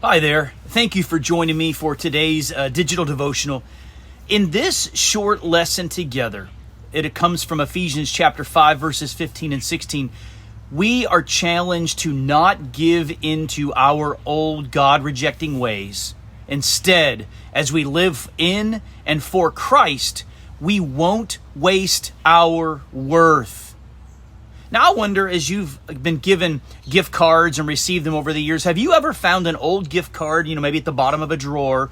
Hi there. Thank you for joining me for today's Digital Devotional. In this short lesson together, it comes from Ephesians chapter 5, verses 15 and 16. We are challenged to not give into our old God-rejecting ways. Instead, as we live in and for Christ, we won't waste our worth. Now, I wonder, as you've been given gift cards and received them over the years, have you ever found an old gift card, maybe at the bottom of a drawer,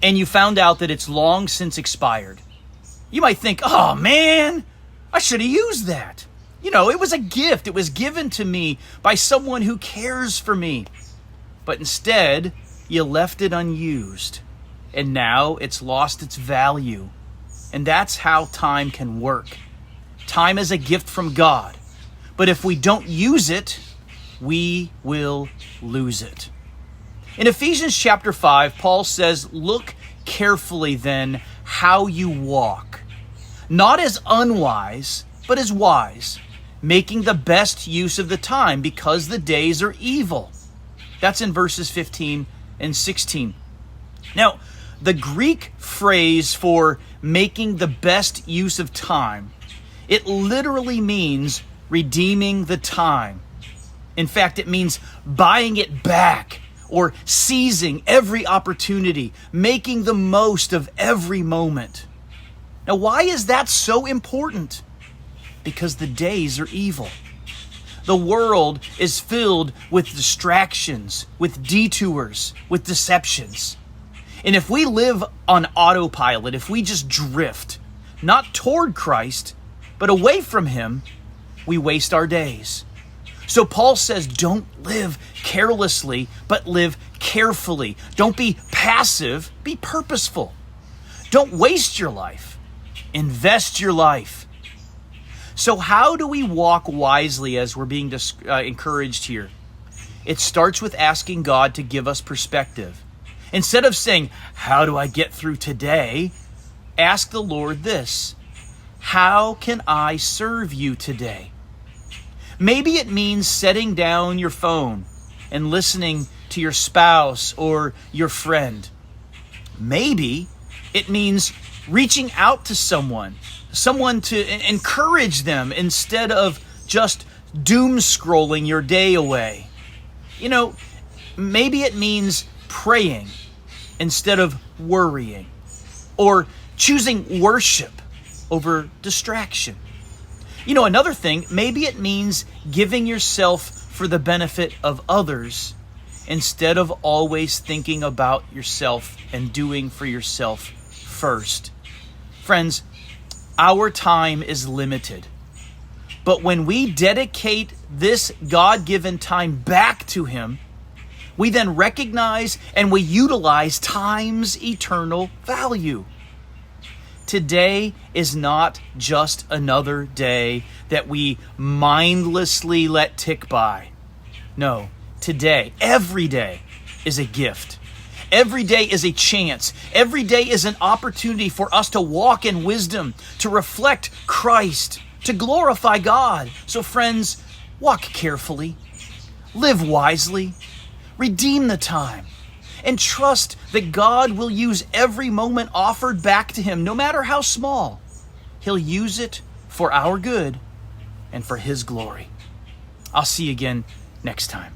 and you found out that it's long since expired? You might think, oh man, I should have used that. It was a gift. It was given to me by someone who cares for me. But instead, you left it unused, and now it's lost its value. And that's how time can work. Time is a gift from God. But if we don't use it, we will lose it. In Ephesians chapter 5, Paul says, "Look carefully then how you walk, not as unwise, but as wise, making the best use of the time because the days are evil." That's in verses 15 and 16. Now, the Greek phrase for making the best use of time, it literally means redeeming the time. In fact, it means buying it back or seizing every opportunity, making the most of every moment. Now, why is that so important? Because the days are evil. The world is filled with distractions, with detours, with deceptions. And if we live on autopilot, if we just drift, not toward Christ, but away from Him, we waste our days. So Paul says, don't live carelessly, but live carefully. Don't be passive, be purposeful. Don't waste your life. Invest your life. So how do we walk wisely as we're being encouraged here? It starts with asking God to give us perspective. Instead of saying, how do I get through today? Ask the Lord this: how can I serve you today? Maybe it means setting down your phone and listening to your spouse or your friend. Maybe it means reaching out to someone to encourage them instead of just doom scrolling your day away. Maybe it means praying instead of worrying, or choosing worship over distraction. Another thing, maybe it means giving yourself for the benefit of others instead of always thinking about yourself and doing for yourself first. Friends, our time is limited. But when we dedicate this God-given time back to Him, we then recognize and we utilize time's eternal value. Today is not just another day that we mindlessly let tick by. No, today, every day is a gift. Every day is a chance. Every day is an opportunity for us to walk in wisdom, to reflect Christ, to glorify God. So friends, walk carefully, live wisely, redeem the time, and trust that God will use every moment offered back to Him, no matter how small. He'll use it for our good and for His glory. I'll see you again next time.